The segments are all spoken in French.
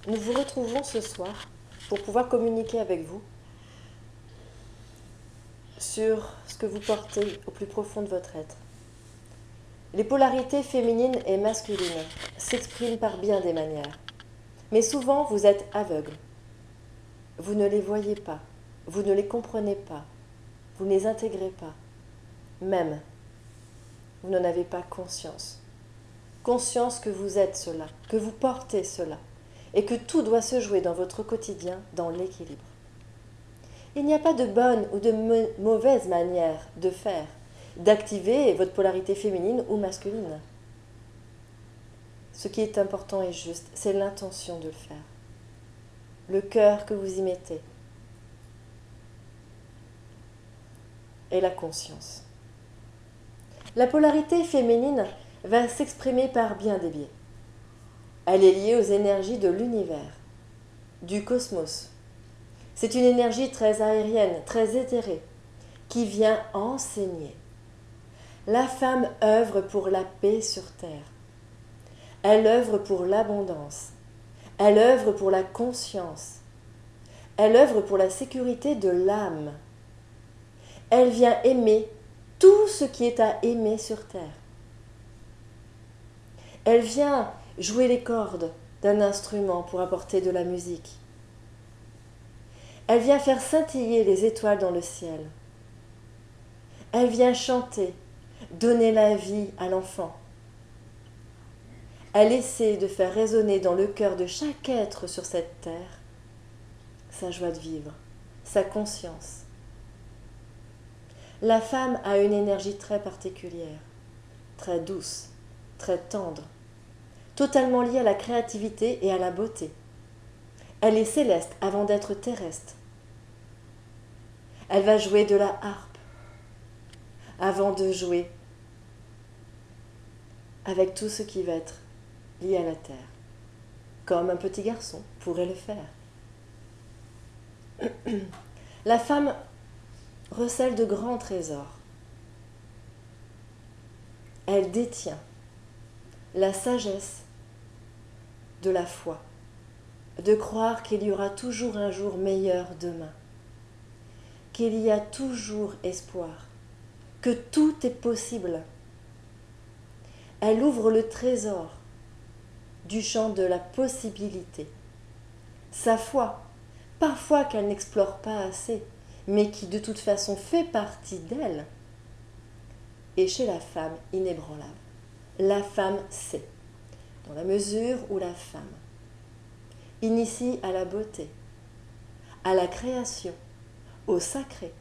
Nous vous retrouvons ce soir pour pouvoir communiquer avec vous sur ce que vous portez au plus profond de votre être. Les polarités féminines et masculines s'expriment par bien des manières, mais souvent vous êtes aveugle. Vous ne les voyez pas, vous ne les comprenez pas, vous ne les intégrez pas, même vous n'en avez pas conscience. Conscience que vous êtes cela, que vous portez cela, et que tout doit se jouer dans votre quotidien dans l'équilibre. Il n'y a pas de bonne ou de mauvaise manière de faire, d'activer votre polarité féminine ou masculine. Ce qui est important et juste, c'est l'intention de le faire, le cœur que vous y mettez et la conscience. La polarité féminine va s'exprimer par bien des biais. Elle est liée aux énergies de l'univers, du cosmos. C'est une énergie très aérienne, très éthérée, qui vient enseigner. La femme œuvre pour la paix sur terre. Elle œuvre pour l'abondance. Elle œuvre pour la conscience. Elle œuvre pour la sécurité de l'âme. Elle vient aimer tout ce qui est à aimer sur terre. Elle vient jouer les cordes d'un instrument pour apporter de la musique. Elle vient faire scintiller les étoiles dans le ciel. Elle vient chanter, donner la vie à l'enfant. Elle essaie de faire résonner dans le cœur de chaque être sur cette terre sa joie de vivre, sa conscience. La femme a une énergie très particulière, très douce, très tendre, totalement liée à la créativité et à la beauté. Elle est céleste avant d'être terrestre. Elle va jouer de la harpe avant de jouer avec tout ce qui va être lié à la terre, comme un petit garçon pourrait le faire. La femme recèle de grands trésors. Elle détient la sagesse de la foi, de croire qu'il y aura toujours un jour meilleur demain, qu'il y a toujours espoir, que tout est possible. Elle ouvre le trésor du champ de la possibilité. Sa foi, parfois qu'elle n'explore pas assez, mais qui de toute façon fait partie d'elle, est chez la femme inébranlable. La femme sait, dans la mesure où la femme initie à la beauté, à la création, au sacré,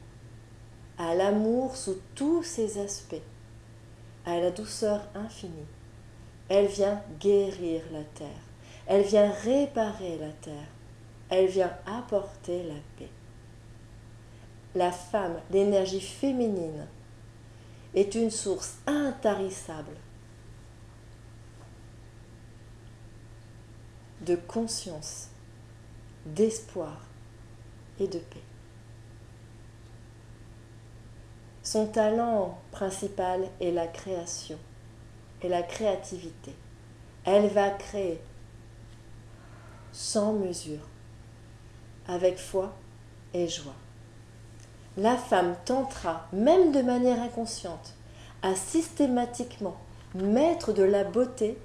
à l'amour sous tous ses aspects, à la douceur infinie. Elle vient guérir la terre, elle vient réparer la terre, elle vient apporter la paix. La femme, l'énergie féminine, est une source intarissable de conscience, d'espoir et de paix. Son talent principal est la création et la créativité. Elle va créer sans mesure, avec foi et joie. La femme tentera, même de manière inconsciente, à systématiquement mettre de la beauté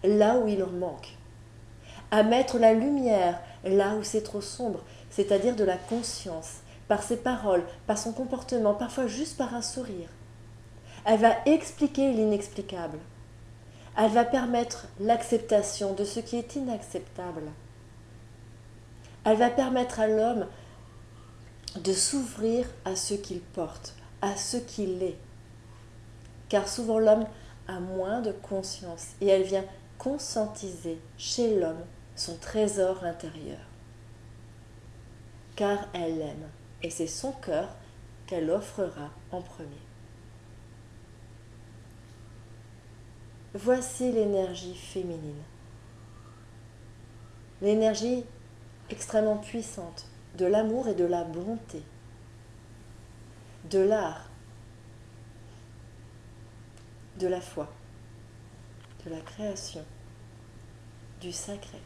là où il en manque, à mettre la lumière là où c'est trop sombre, c'est-à-dire de la conscience, par ses paroles, par son comportement, parfois juste par un sourire. Elle va expliquer l'inexplicable. Elle va permettre l'acceptation de ce qui est inacceptable. Elle va permettre à l'homme de s'ouvrir à ce qu'il porte, à ce qu'il est. Car souvent l'homme a moins de conscience et elle vient conscientiser chez l'homme son trésor intérieur. Car elle l'aime et c'est son cœur qu'elle offrera en premier. Voici l'énergie féminine. L'énergie extrêmement puissante de l'amour et de la bonté, de l'art, de la foi, de la création, du sacré.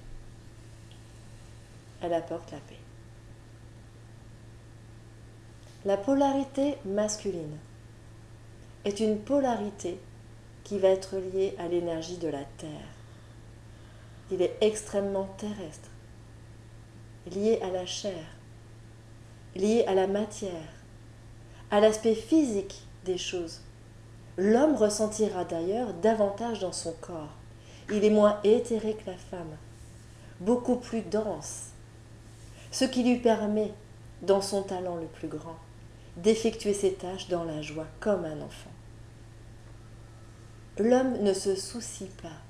elle apporte la paix. La polarité masculine est une polarité qui va être liée à l'énergie de la terre. Il est extrêmement terrestre, lié à la chair, lié à la matière, à l'aspect physique des choses. L'homme ressentira d'ailleurs davantage dans son corps. Il est moins éthéré que la femme, beaucoup plus dense, ce qui lui permet, dans son talent le plus grand, d'effectuer ses tâches dans la joie comme un enfant. L'homme ne se soucie pas.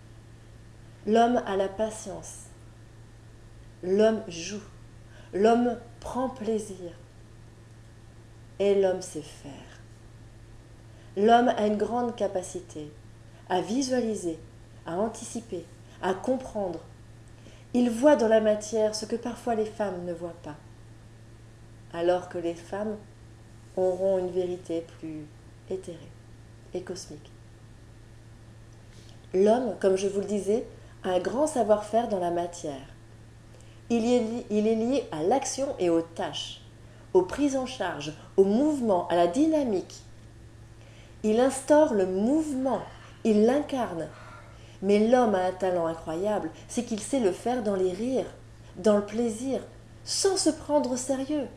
L'homme a la patience. L'homme joue. L'homme prend plaisir. Et l'homme sait faire. L'homme a une grande capacité à visualiser, à anticiper, à comprendre. Il voit dans la matière ce que parfois les femmes ne voient pas, alors que les femmes auront une vérité plus éthérée et cosmique. L'homme, comme je vous le disais, a un grand savoir-faire dans la matière. Il est lié à l'action et aux tâches, aux prises en charge, au mouvement, à la dynamique. Il instaure le mouvement, il l'incarne. Mais l'homme a un talent incroyable, c'est qu'il sait le faire dans les rires, dans le plaisir, sans se prendre au sérieux.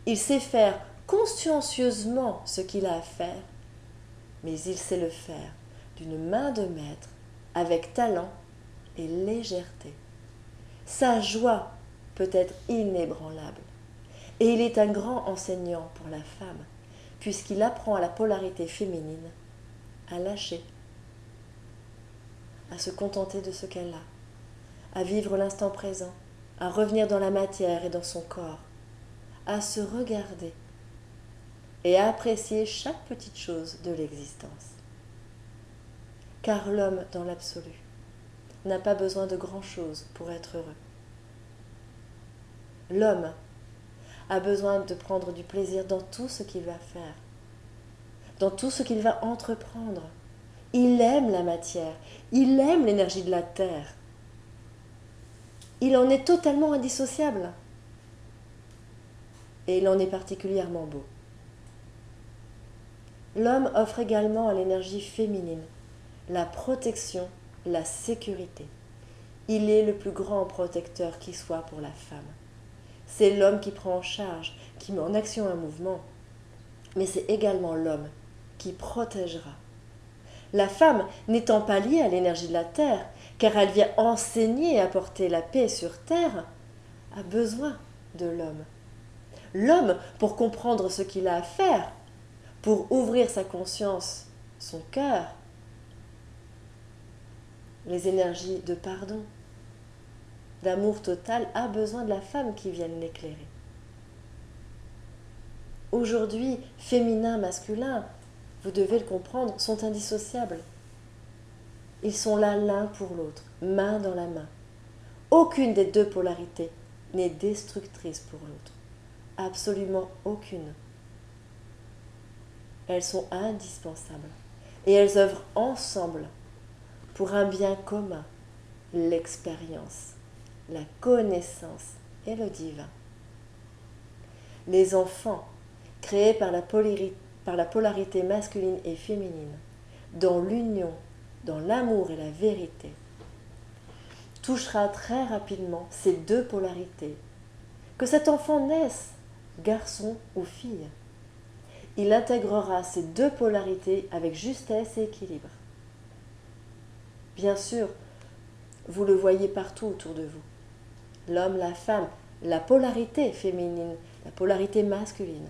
Il sait faire consciencieusement ce qu'il a à faire, mais il sait le faire d'une main de maître, avec talent et légèreté. Sa joie peut être inébranlable. Et il est un grand enseignant pour la femme, puisqu'il apprend à la polarité féminine à lâcher, à se contenter de ce qu'elle a, à vivre l'instant présent, à revenir dans la matière et dans son corps, à se regarder et à apprécier chaque petite chose de l'existence. Car l'homme, dans l'absolu, n'a pas besoin de grand-chose pour être heureux. L'homme a besoin de prendre du plaisir dans tout ce qu'il va faire, dans tout ce qu'il va entreprendre. Il aime la matière, il aime l'énergie de la terre. Il en est totalement indissociable. Et il en est particulièrement beau. L'homme offre également à l'énergie féminine la protection, la sécurité. Il est le plus grand protecteur qui soit pour la femme. C'est l'homme qui prend en charge, qui met en action un mouvement, mais c'est également l'homme qui protégera. La femme, n'étant pas liée à l'énergie de la terre, car elle vient enseigner et apporter la paix sur terre, a besoin de l'homme. L'homme, pour comprendre ce qu'il a à faire, pour ouvrir sa conscience, son cœur, les énergies de pardon, d'amour total, a besoin de la femme qui vienne l'éclairer. Aujourd'hui, féminin, masculin, vous devez le comprendre, sont indissociables. Ils sont là l'un pour l'autre, main dans la main. Aucune des deux polarités n'est destructrice pour l'autre. Absolument aucune. Elles sont indispensables. Et elles œuvrent ensemble pour un bien commun, l'expérience, la connaissance et le divin. Les enfants, créés par la polarité masculine et féminine, dans l'union, dans l'amour et la vérité, touchera très rapidement ces deux polarités. Que cet enfant naisse, garçon ou fille, il intégrera ces deux polarités avec justesse et équilibre. Bien sûr, vous le voyez partout autour de vous. L'homme, la femme, la polarité féminine, la polarité masculine,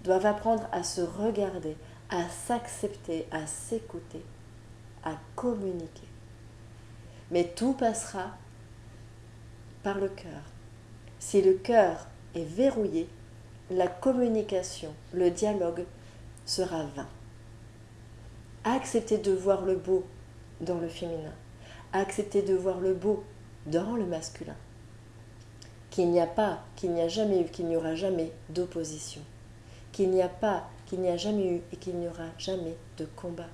doivent apprendre à se regarder, à s'accepter, à s'écouter, à communiquer. Mais tout passera par le cœur. Si le cœur est verrouillé, la communication, le dialogue sera vain. Acceptez de voir le beau dans le féminin. Acceptez de voir le beau dans le masculin. Qu'il n'y a pas, qu'il n'y a jamais eu, qu'il n'y aura jamais d'opposition. Qu'il n'y a pas, qu'il n'y a jamais eu et qu'il n'y aura jamais de combat.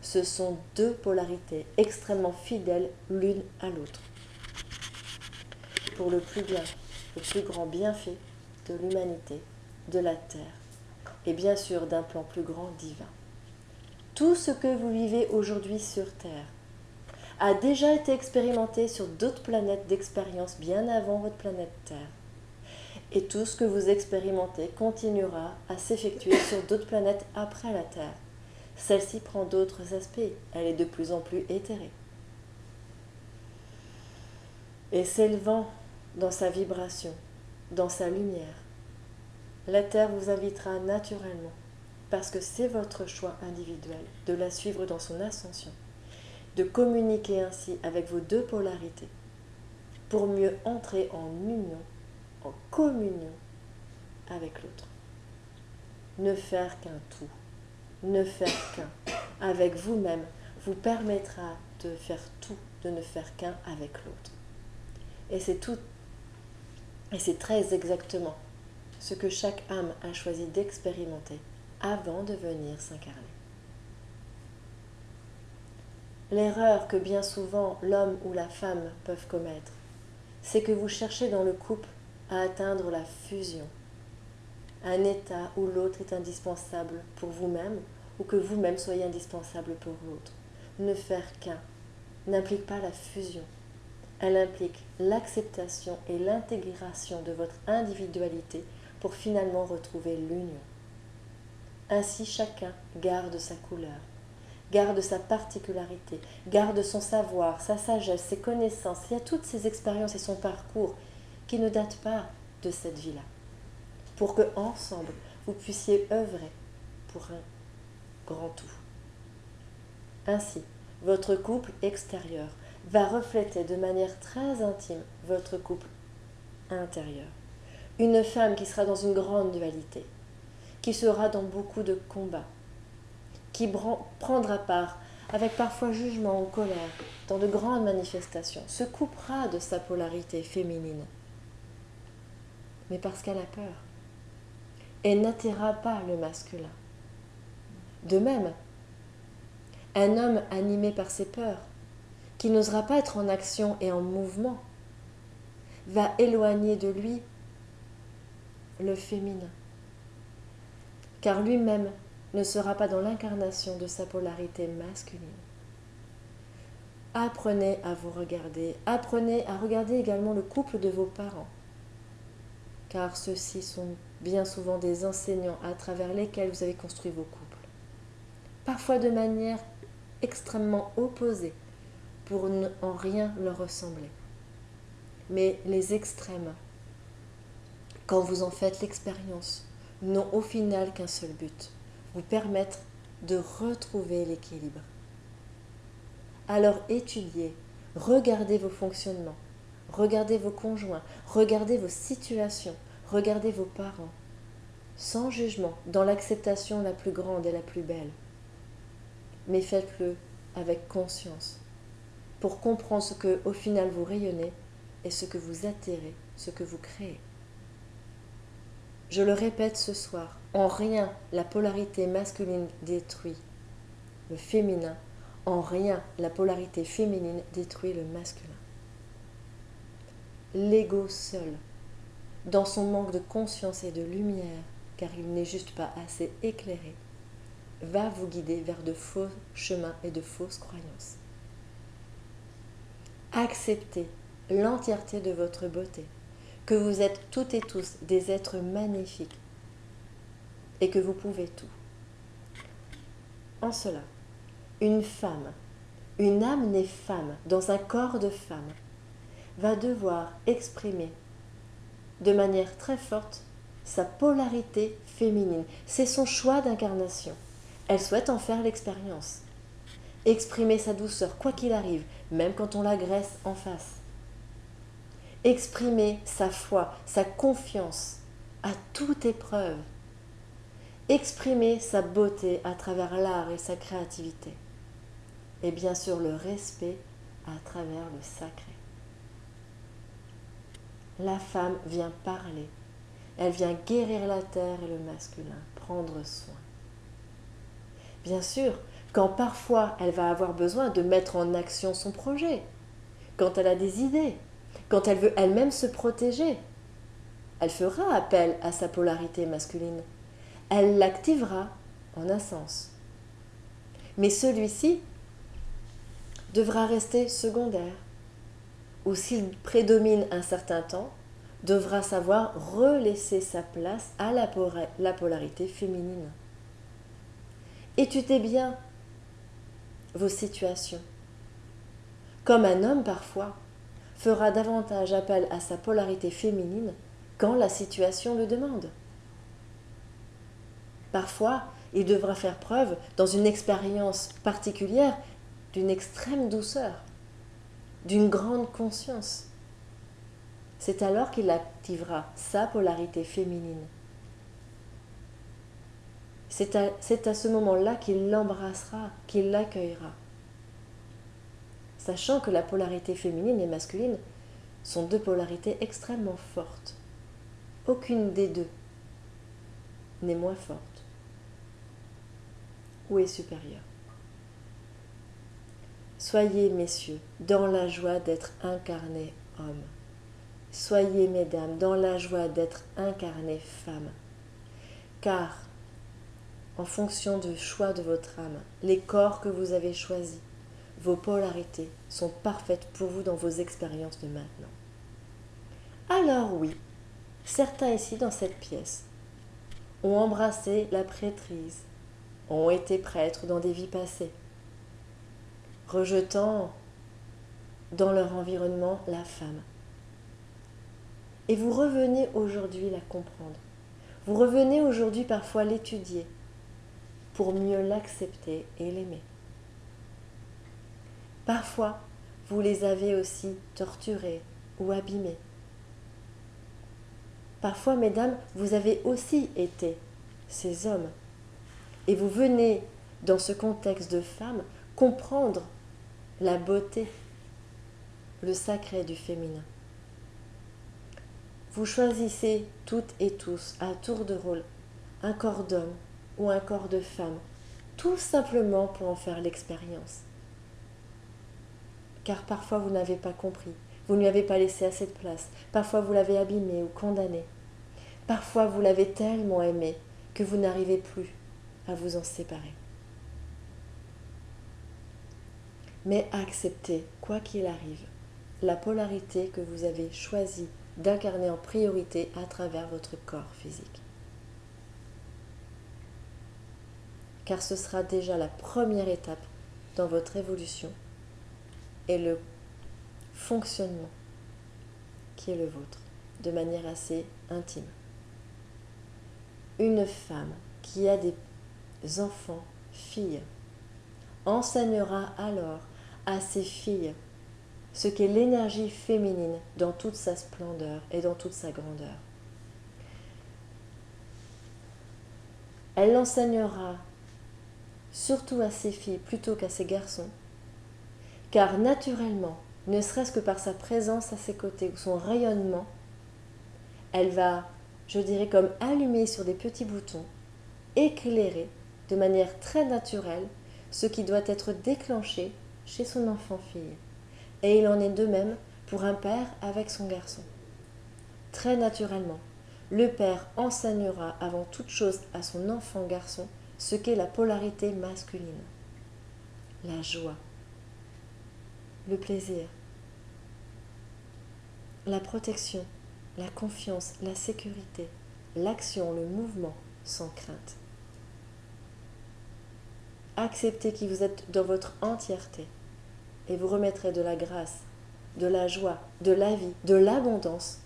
Ce sont deux polarités extrêmement fidèles l'une à l'autre. Pour le plus bien le plus grand bienfait de l'humanité, de la Terre, et bien sûr d'un plan plus grand divin. Tout ce que vous vivez aujourd'hui sur Terre a déjà été expérimenté sur d'autres planètes d'expérience bien avant votre planète Terre. Et tout ce que vous expérimentez continuera à s'effectuer sur d'autres planètes après la Terre. Celle-ci prend d'autres aspects, elle est de plus en plus éthérée. Et s'élevant dans sa vibration, dans sa lumière, la Terre vous invitera naturellement, parce que c'est votre choix individuel, de la suivre dans son ascension, de communiquer ainsi avec vos deux polarités, pour mieux entrer en union, en communion avec l'autre. Ne faire qu'un tout, ne faire qu'un avec vous-même vous permettra de faire tout, de ne faire qu'un avec l'autre. Et c'est tout, et c'est très exactement ce que chaque âme a choisi d'expérimenter avant de venir s'incarner. L'erreur que bien souvent l'homme ou la femme peuvent commettre, c'est que vous cherchez dans le couple à atteindre la fusion, un état où l'autre est indispensable pour vous-même ou que vous-même soyez indispensable pour l'autre. Ne faire qu'un n'implique pas la fusion. Elle implique l'acceptation et l'intégration de votre individualité pour finalement retrouver l'union. Ainsi, chacun garde sa couleur, garde sa particularité, garde son savoir, sa sagesse, ses connaissances. Il y a toutes ses expériences et son parcours qui ne datent pas de cette vie-là, pour que ensemble vous puissiez œuvrer pour un grand tout. Ainsi, votre couple extérieur va refléter de manière très intime votre couple intérieur. Une femme qui sera dans une grande dualité, qui sera dans beaucoup de combats, qui prendra part, avec parfois jugement ou colère, dans de grandes manifestations, se coupera de sa polarité féminine, mais parce qu'elle a peur, et n'attirera pas le masculin. De même, un homme animé par ses peurs, qui n'osera pas être en action et en mouvement, va éloigner de lui le féminin, car lui-même ne sera pas dans l'incarnation de sa polarité masculine. Apprenez à vous regarder, apprenez à regarder également le couple de vos parents, car ceux-ci sont bien souvent des enseignants à travers lesquels vous avez construit vos couples, parfois de manière extrêmement opposée pour ne en rien leur ressembler. Mais les extrêmes, quand vous en faites l'expérience, n'ont au final qu'un seul but, vous permettre de retrouver l'équilibre. Alors étudiez, regardez vos fonctionnements, regardez vos conjoints, regardez vos situations, regardez vos parents, sans jugement, dans l'acceptation la plus grande et la plus belle. Mais faites-le avec conscience, pour comprendre ce que, au final, vous rayonnez et ce que vous attirez, ce que vous créez. Je le répète ce soir, en rien la polarité masculine détruit le féminin, en rien la polarité féminine détruit le masculin. L'ego seul, dans son manque de conscience et de lumière, car il n'est juste pas assez éclairé, va vous guider vers de faux chemins et de fausses croyances. Acceptez l'entièreté de votre beauté, que vous êtes toutes et tous des êtres magnifiques et que vous pouvez tout. En cela, une femme, une âme née femme dans un corps de femme va devoir exprimer de manière très forte sa polarité féminine. C'est son choix d'incarnation. Elle souhaite en faire l'expérience. Exprimer sa douceur, quoi qu'il arrive, même quand on l'agresse en face. Exprimer sa foi, sa confiance à toute épreuve. Exprimer sa beauté à travers l'art et sa créativité. Et bien sûr le respect à travers le sacré. La femme vient parler. Elle vient guérir la terre et le masculin, prendre soin. Bien sûr, quand parfois elle va avoir besoin de mettre en action son projet, quand elle a des idées, quand elle veut elle-même se protéger, elle fera appel à sa polarité masculine. Elle l'activera en un sens. Mais celui-ci devra rester secondaire, ou s'il prédomine un certain temps, devra savoir relaisser sa place à la polarité féminine. Étudiez bien vos situations. Comme un homme parfois fera davantage appel à sa polarité féminine quand la situation le demande. Parfois, il devra faire preuve, dans une expérience particulière, d'une extrême douceur, d'une grande conscience. C'est alors qu'il activera sa polarité féminine. C'est à ce moment-là qu'il l'embrassera, qu'il l'accueillera. Sachant que la polarité féminine et masculine sont deux polarités extrêmement fortes. Aucune des deux n'est moins forte ou est supérieure. Soyez, messieurs, dans la joie d'être incarnés hommes. Soyez, mesdames, dans la joie d'être incarnées femmes. Car, en fonction du choix de votre âme, les corps que vous avez choisis, vos polarités sont parfaites pour vous dans vos expériences de maintenant. Alors oui, certains ici dans cette pièce ont embrassé la prêtrise, ont été prêtres dans des vies passées, rejetant dans leur environnement la femme. Et vous revenez aujourd'hui la comprendre. Vous revenez aujourd'hui parfois l'étudier pour mieux l'accepter et l'aimer. Parfois, vous les avez aussi torturés ou abîmés. Parfois, mesdames, vous avez aussi été ces hommes. Et vous venez, dans ce contexte de femme, comprendre la beauté, le sacré du féminin. Vous choisissez toutes et tous, à tour de rôle, un corps d'homme ou un corps de femme, tout simplement pour en faire l'expérience. Car parfois vous n'avez pas compris, vous ne lui avez pas laissé assez de place, parfois vous l'avez abîmé ou condamné, parfois vous l'avez tellement aimé que vous n'arrivez plus à vous en séparer. Mais acceptez, quoi qu'il arrive, la polarité que vous avez choisi d'incarner en priorité à travers votre corps physique. Car ce sera déjà la première étape dans votre évolution et le fonctionnement qui est le vôtre, de manière assez intime. Une femme qui a des enfants, filles, enseignera alors à ses filles ce qu'est l'énergie féminine dans toute sa splendeur et dans toute sa grandeur. Elle l'enseignera surtout à ses filles plutôt qu'à ses garçons, car naturellement, ne serait-ce que par sa présence à ses côtés ou son rayonnement, elle va, je dirais, comme allumer sur des petits boutons, éclairer de manière très naturelle ce qui doit être déclenché chez son enfant-fille. Et il en est de même pour un père avec son garçon. Très naturellement, le père enseignera avant toute chose à son enfant garçon ce qu'est la polarité masculine, la joie, le plaisir, la protection, la confiance, la sécurité, l'action, le mouvement sans crainte. Acceptez qui vous êtes dans votre entièreté et vous remettrez de la grâce, de la joie, de la vie, de l'abondance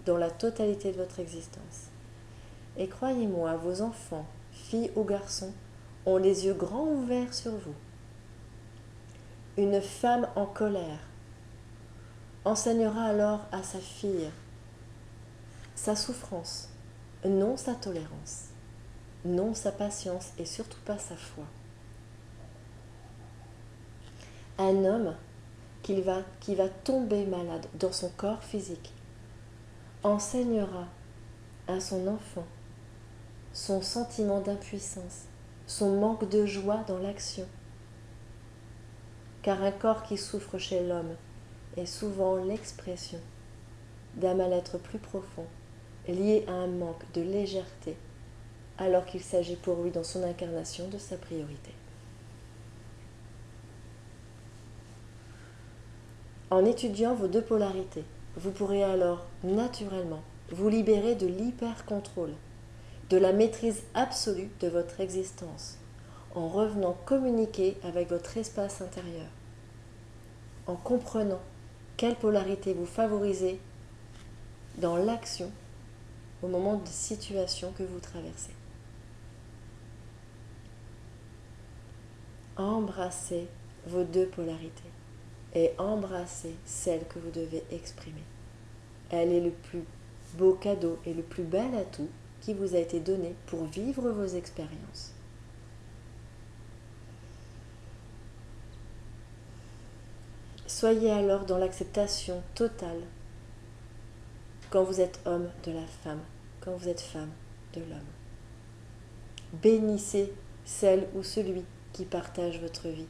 dans la totalité de votre existence. Et croyez-moi, vos enfants, filles ou garçons, ont les yeux grands ouverts sur vous. Une femme en colère enseignera alors à sa fille sa souffrance, non sa tolérance, non sa patience et surtout pas sa foi. Un homme qui va tomber malade dans son corps physique enseignera à son enfant son sentiment d'impuissance, son manque de joie dans l'action. Car un corps qui souffre chez l'homme est souvent l'expression d'un mal-être plus profond lié à un manque de légèreté, alors qu'il s'agit pour lui dans son incarnation de sa priorité. En étudiant vos deux polarités, vous pourrez alors naturellement vous libérer de l'hyper-contrôle, de la maîtrise absolue de votre existence, en revenant communiquer avec votre espace intérieur, en comprenant quelle polarité vous favorisez dans l'action au moment de situation que vous traversez. Embrassez vos deux polarités et embrassez celle que vous devez exprimer. Elle est le plus beau cadeau et le plus bel atout qui vous a été donné pour vivre vos expériences. Soyez alors dans l'acceptation totale quand vous êtes homme de la femme, quand vous êtes femme de l'homme. Bénissez celle ou celui qui partage votre vie.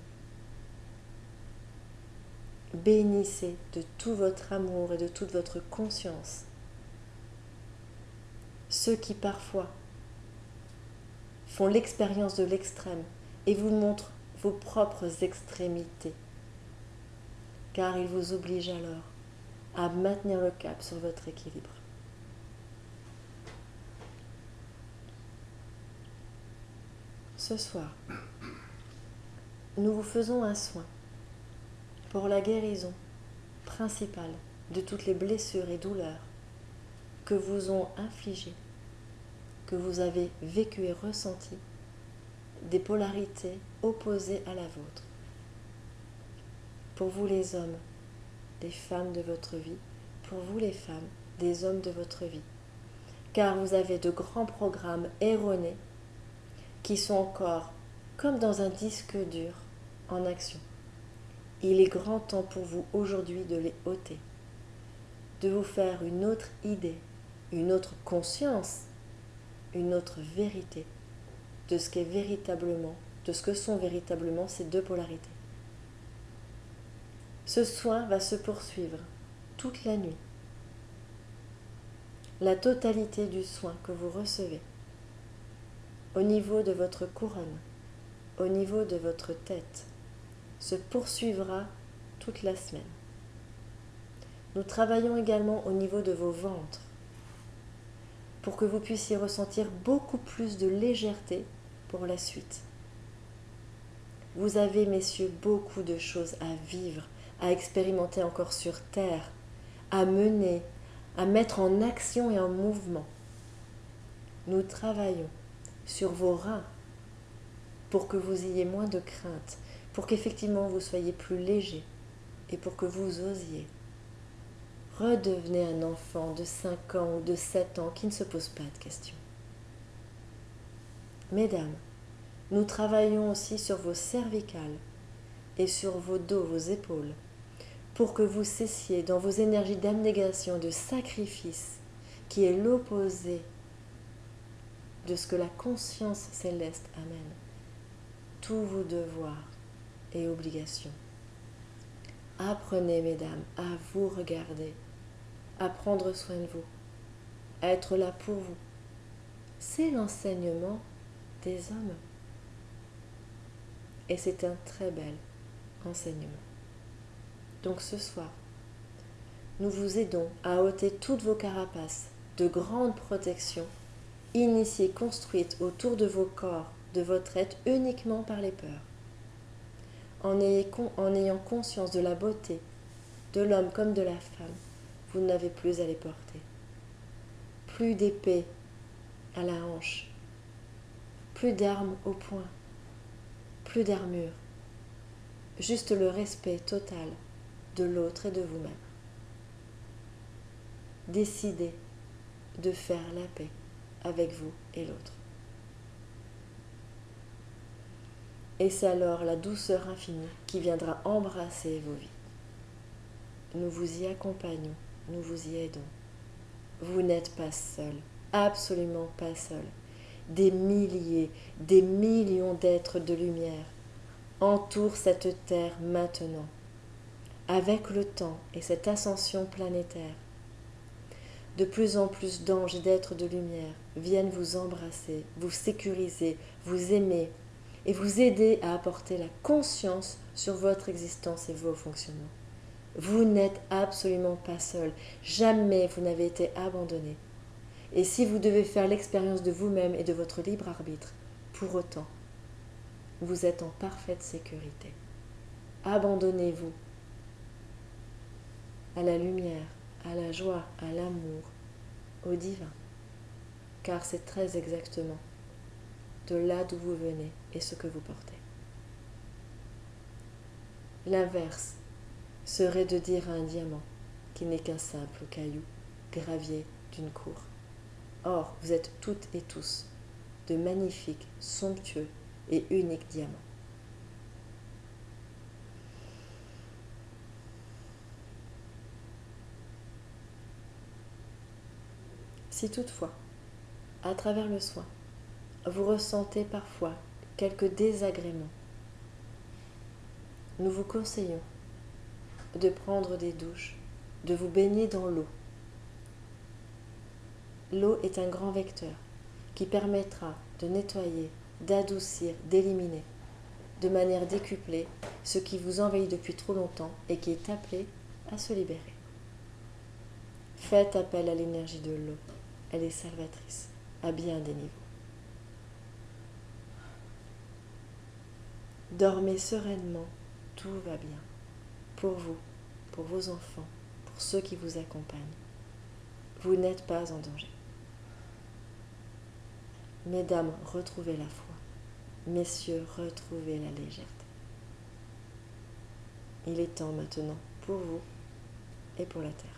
Bénissez de tout votre amour et de toute votre conscience ceux qui parfois font l'expérience de l'extrême et vous montrent vos propres extrémités, car ils vous obligent alors à maintenir le cap sur votre équilibre. Ce soir, nous vous faisons un soin pour la guérison principale de toutes les blessures et douleurs que vous ont infligées, que vous avez vécues et ressenties, des polarités opposées à la vôtre. Pour vous les hommes, des femmes de votre vie, pour vous les femmes, des hommes de votre vie. Car vous avez de grands programmes erronés qui sont encore, comme dans un disque dur, en action. Il est grand temps pour vous aujourd'hui de les ôter, de vous faire une autre idée, une autre conscience, une autre vérité de ce qu'est véritablement, de ce que sont véritablement ces deux polarités. Ce soin va se poursuivre toute la nuit. La totalité du soin que vous recevez au niveau de votre couronne, au niveau de votre tête, se poursuivra toute la semaine. Nous travaillons également au niveau de vos ventres pour que vous puissiez ressentir beaucoup plus de légèreté pour la suite. Vous avez, messieurs, beaucoup de choses à vivre, à expérimenter encore sur Terre, à mener, à mettre en action et en mouvement. Nous travaillons sur vos reins pour que vous ayez moins de crainte, pour qu'effectivement vous soyez plus léger et pour que vous osiez. Redevenez un enfant de 5 ans ou de 7 ans qui ne se pose pas de questions. Mesdames, nous travaillons aussi sur vos cervicales et sur vos dos, vos épaules, pour que vous cessiez dans vos énergies d'abnégation, de sacrifice, qui est l'opposé de ce que la conscience céleste amène. Tous vos devoirs et obligations. Apprenez, mesdames, à vous regarder, à prendre soin de vous, à être là pour vous. C'est l'enseignement des hommes. Et c'est un très bel enseignement. Donc ce soir, nous vous aidons à ôter toutes vos carapaces de grande protection, initiées, construites autour de vos corps, de votre être uniquement par les peurs. En ayant conscience de la beauté de l'homme comme de la femme, vous n'avez plus à les porter. Plus d'épée à la hanche, plus d'armes au poing, plus d'armure, juste le respect total de l'autre et de vous-même. Décidez de faire la paix avec vous et l'autre. Et c'est alors la douceur infinie qui viendra embrasser vos vies. Nous vous y accompagnons, nous vous y aidons. Vous n'êtes pas seul, absolument pas seul. Des milliers, des millions d'êtres de lumière entourent cette terre maintenant, avec le temps et cette ascension planétaire. de plus en plus d'anges et d'êtres de lumière viennent vous embrasser, vous sécuriser, vous aimer et vous aider à apporter la conscience sur votre existence et vos fonctionnements. Vous n'êtes absolument pas seul, jamais vous n'avez été abandonné. Et si vous devez faire l'expérience de vous-même et de votre libre arbitre, pour autant, vous êtes en parfaite sécurité. Abandonnez-vous à la lumière, à la joie, à l'amour, au divin, car c'est très exactement de là d'où vous venez et ce que vous portez. L'inverse serait de dire à un diamant qu'il n'est qu'un simple caillou, gravier d'une cour. Or, vous êtes toutes et tous de magnifiques, somptueux et uniques diamants. Si toutefois, à travers le soin, vous ressentez parfois quelques désagréments, nous vous conseillons de prendre des douches, de vous baigner dans l'eau. L'eau est un grand vecteur qui permettra de nettoyer, d'adoucir, d'éliminer de manière décuplée ce qui vous envahit depuis trop longtemps et qui est appelé à se libérer. Faites appel à l'énergie de l'eau, elle est salvatrice à bien des niveaux. Dormez sereinement, tout va bien, pour vous, pour vos enfants, pour ceux qui vous accompagnent. Vous n'êtes pas en danger. Mesdames, retrouvez la foi. Messieurs, retrouvez la légèreté. Il est temps maintenant pour vous et pour la terre.